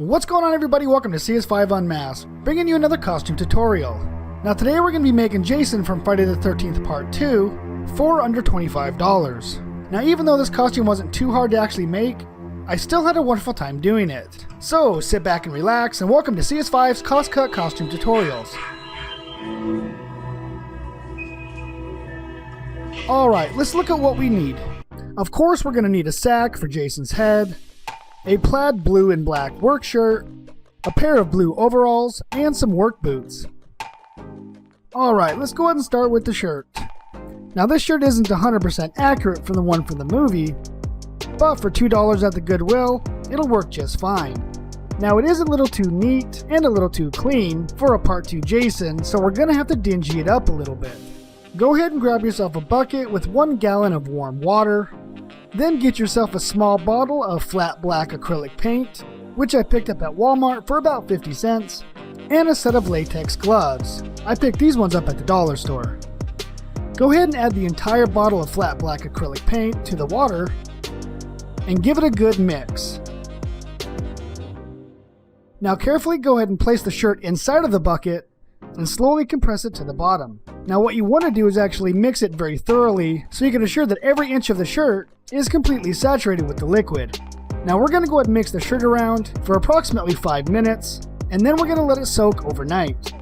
What's going on, everybody? Welcome to CS5 Unmasked, bringing you another costume tutorial. Now today we're going to be making Jason from Friday the 13th Part 2 for under $25. Now even though this costume wasn't too hard to actually make, I still had a wonderful time doing it. So sit back and relax, and welcome to CS5's Cost Cut Costume Tutorials. Alright, let's look at what we need. Of course we're going to need a sack for Jason's head, a plaid blue and black work shirt, a pair of blue overalls, and some work boots. Alright, let's go ahead and start with the shirt. Now this shirt isn't 100% accurate from the one from the movie, but for $2 at the Goodwill, it'll work just fine. Now it is a little too neat and a little too clean for a Part 2 Jason, so we're gonna have to dingy it up a little bit. Go ahead and grab yourself a bucket with 1 gallon of warm water. Then get yourself a small bottle of flat black acrylic paint, which I picked up at Walmart for about 50 cents, and a set of latex gloves. I picked these ones up at the dollar store. Go ahead and add the entire bottle of flat black acrylic paint to the water and give it a good mix. Now carefully go ahead and place the shirt inside of the bucket and slowly compress it to the bottom. Now what you want to do is actually mix it very thoroughly so you can assure that every inch of the shirt is completely saturated with the liquid. Now we're going to go ahead and mix the shirt around for approximately 5 minutes, and then we're going to let it soak overnight.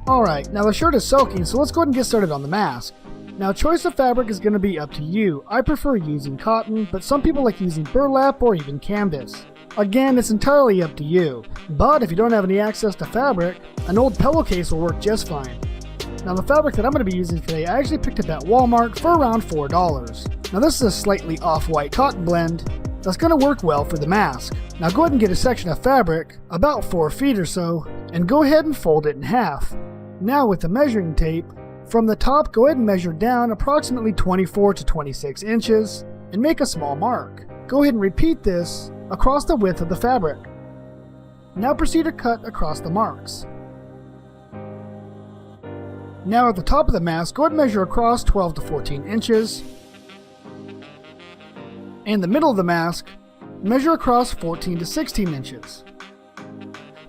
Alright, now the shirt is soaking, so let's go ahead and get started on the mask. Now choice of fabric is going to be up to you. I prefer using cotton, but some people like using burlap or even canvas. Again, it's entirely up to you, but if you don't have any access to fabric, an old pillowcase will work just fine. Now the fabric that I'm going to be using today, I actually picked up at Walmart for around $4. Now this is a slightly off-white cotton blend that's going to work well for the mask. Now go ahead and get a section of fabric, about 4 feet or so, and go ahead and fold it in half. Now with the measuring tape, from the top go ahead and measure down approximately 24 to 26 inches and make a small mark. Go ahead and repeat this across the width of the fabric. Now proceed to cut across the marks. Now at the top of the mask, go ahead and measure across 12 to 14 inches. And the middle of the mask, measure across 14 to 16 inches.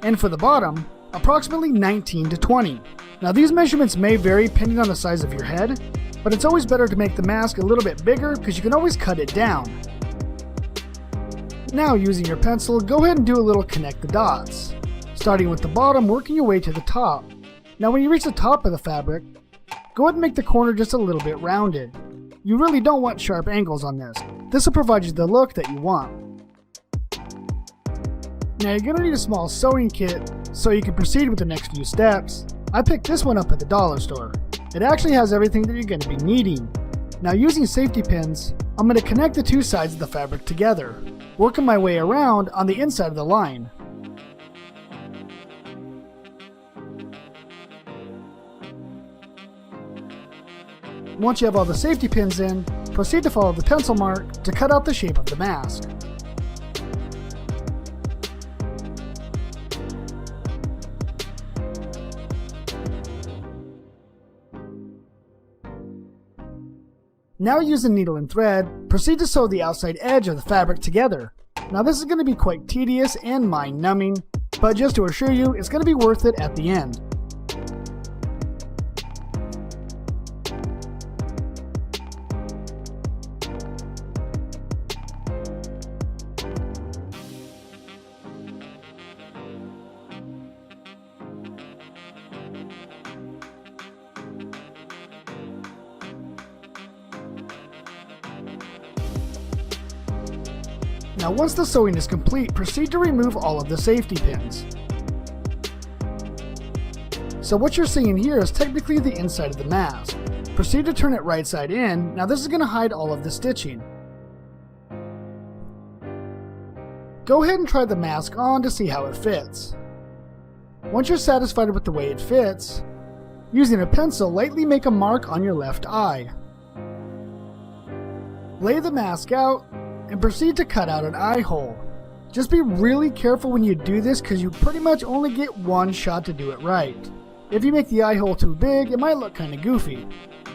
And for the bottom, approximately 19 to 20. Now these measurements may vary depending on the size of your head, but it's always better to make the mask a little bit bigger because you can always cut it down. Now using your pencil, go ahead and do a little connect the dots, starting with the bottom, working your way to the top. Now when you reach the top of the fabric, go ahead and make the corner just a little bit rounded. You really don't want sharp angles on this. This will provide you the look that you want. Now you're going to need a small sewing kit so you can proceed with the next few steps. I picked this one up at the dollar store. It actually has everything that you're going to be needing. Now using safety pins, I'm going to connect the 2 sides of the fabric together, working my way around on the inside of the line. Once you have all the safety pins in, proceed to follow the pencil mark to cut out the shape of the mask. Now using needle and thread, proceed to sew the outside edge of the fabric together. Now this is going to be quite tedious and mind-numbing, but just to assure you, it's going to be worth it at the end. Now once the sewing is complete, proceed to remove all of the safety pins. So what you're seeing here is technically the inside of the mask. Proceed to turn it right side in. Now this is going to hide all of the stitching. Go ahead and try the mask on to see how it fits. Once you're satisfied with the way it fits, using a pencil, lightly make a mark on your left eye. Lay the mask out and proceed to cut out an eye hole. Just be really careful when you do this because you pretty much only get one shot to do it right. If you make the eye hole too big, it might look kinda goofy.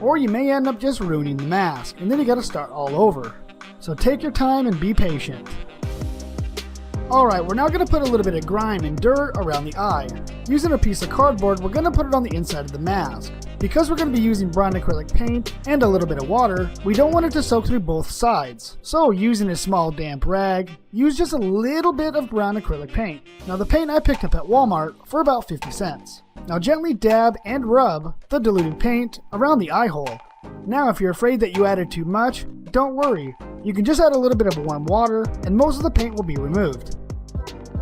or you may end up just ruining the mask, and then you gotta start all over. So take your time and be patient. Alright, we're now going to put a little bit of grime and dirt around the eye. Using a piece of cardboard, we're going to put it on the inside of the mask. Because we're going to be using brown acrylic paint and a little bit of water, we don't want it to soak through both sides. So using a small damp rag, use just a little bit of brown acrylic paint. Now the paint I picked up at Walmart for about 50 cents. Now gently dab and rub the diluted paint around the eye hole. Now if you're afraid that you added too much, don't worry. You can just add a little bit of warm water and most of the paint will be removed.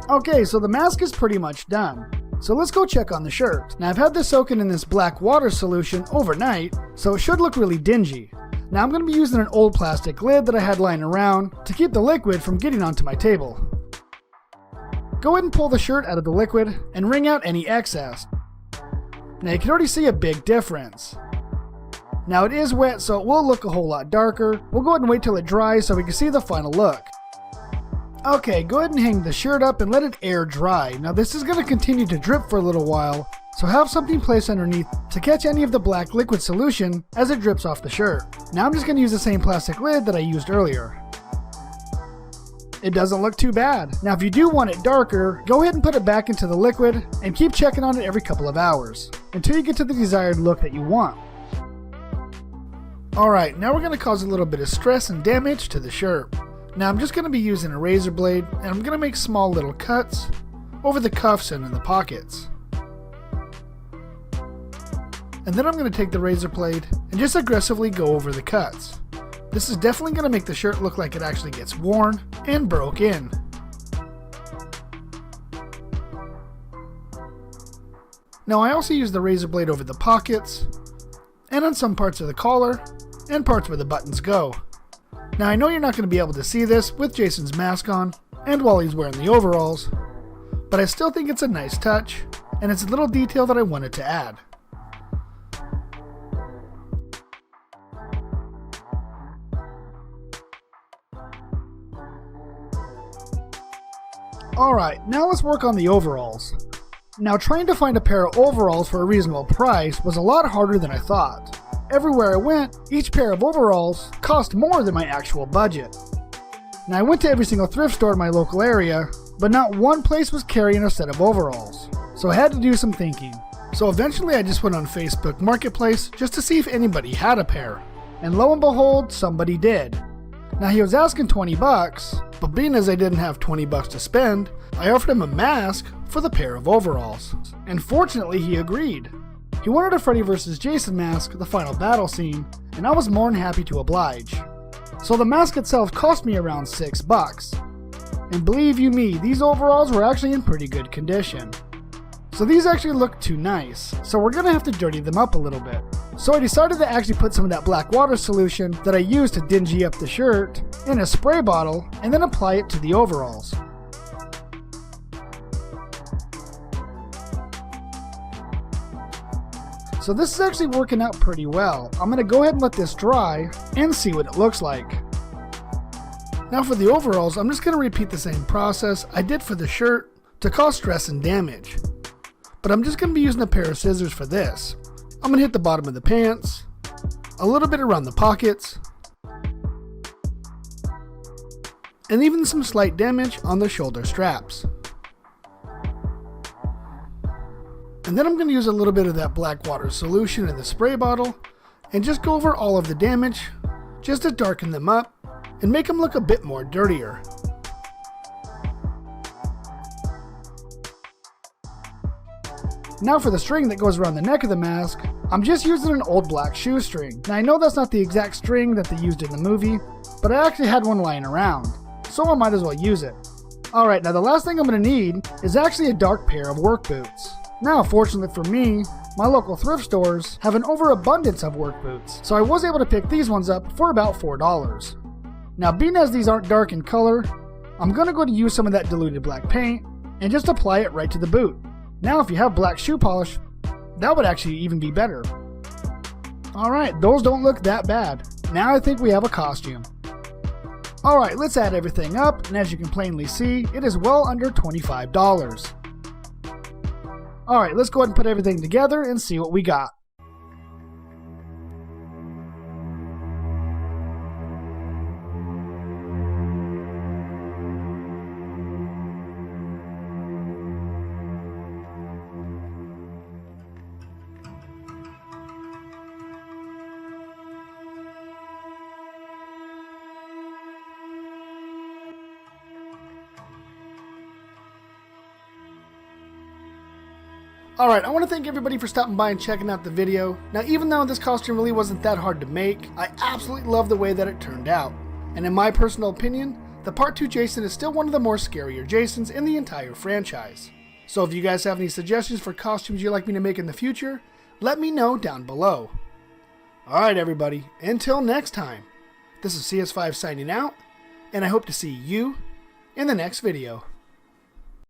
Okay, so the mask is pretty much done. So let's go check on the shirt. Now I've had this soaking in this black water solution overnight, so it should look really dingy. Now I'm going to be using an old plastic lid that I had lying around to keep the liquid from getting onto my table. Go ahead and pull the shirt out of the liquid and wring out any excess. Now you can already see a big difference. Now it is wet, so it will look a whole lot darker. We'll go ahead and wait till it dries so we can see the final look. Okay, go ahead and hang the shirt up and let it air dry. Now this is going to continue to drip for a little while, so have something placed underneath to catch any of the black liquid solution as it drips off the shirt. Now I'm just going to use the same plastic lid that I used earlier. It doesn't look too bad. Now if you do want it darker, go ahead and put it back into the liquid and keep checking on it every couple of hours until you get to the desired look that you want. Alright, now we're going to cause a little bit of stress and damage to the shirt. Now I'm just going to be using a razor blade and I'm going to make small little cuts over the cuffs and in the pockets. And then I'm going to take the razor blade and just aggressively go over the cuts. This is definitely going to make the shirt look like it actually gets worn and broke in. Now I also use the razor blade over the pockets and on some parts of the collar and parts where the buttons go. Now I know you're not going to be able to see this with Jason's mask on and while he's wearing the overalls, but I still think it's a nice touch and it's a little detail that I wanted to add. Alright, now let's work on the overalls. Now trying to find a pair of overalls for a reasonable price was a lot harder than I thought. Everywhere I went, each pair of overalls cost more than my actual budget. Now I went to every single thrift store in my local area, but not one place was carrying a set of overalls. So I had to do some thinking. So eventually I just went on Facebook Marketplace just to see if anybody had a pair. And lo and behold, somebody did. Now he was asking 20 bucks, but being as I didn't have 20 bucks to spend, I offered him a mask for the pair of overalls. And fortunately he agreed. He wanted a Freddy vs. Jason mask, the final battle scene, and I was more than happy to oblige. So the mask itself cost me around 6 bucks. And believe you me, these overalls were actually in pretty good condition. So these actually look too nice, so we're gonna have to dirty them up a little bit. So I decided to actually put some of that black water solution that I used to dingy up the shirt in a spray bottle and then apply it to the overalls. So this is actually working out pretty well. I'm going to go ahead and let this dry and see what it looks like. Now for the overalls, I'm just going to repeat the same process I did for the shirt to cause stress and damage. But I'm just going to be using a pair of scissors for this. I'm going to hit the bottom of the pants, a little bit around the pockets, and even some slight damage on the shoulder straps. And then I'm going to use a little bit of that black water solution in the spray bottle and just go over all of the damage just to darken them up and make them look a bit more dirtier. Now for the string that goes around the neck of the mask, I'm just using an old black shoestring. Now I know that's not the exact string that they used in the movie, but I actually had one lying around, so I might as well use it. Alright, now the last thing I'm going to need is actually a dark pair of work boots. Now, fortunately for me, my local thrift stores have an overabundance of work boots, so I was able to pick these ones up for about $4. Now, being as these aren't dark in color, I'm going to go to use some of that diluted black paint and just apply it right to the boot. Now, if you have black shoe polish, that would actually even be better. Alright, those don't look that bad. Now I think we have a costume. Alright, let's add everything up, and as you can plainly see, it is well under $25. Alright, let's go ahead and put everything together and see what we got. Alright, I want to thank everybody for stopping by and checking out the video. Now, even though this costume really wasn't that hard to make, I absolutely love the way that it turned out. And in my personal opinion, the Part 2 Jason is still one of the more scarier Jasons in the entire franchise. So if you guys have any suggestions for costumes you'd like me to make in the future, let me know down below. Alright everybody, until next time, this is CS5 signing out, and I hope to see you in the next video.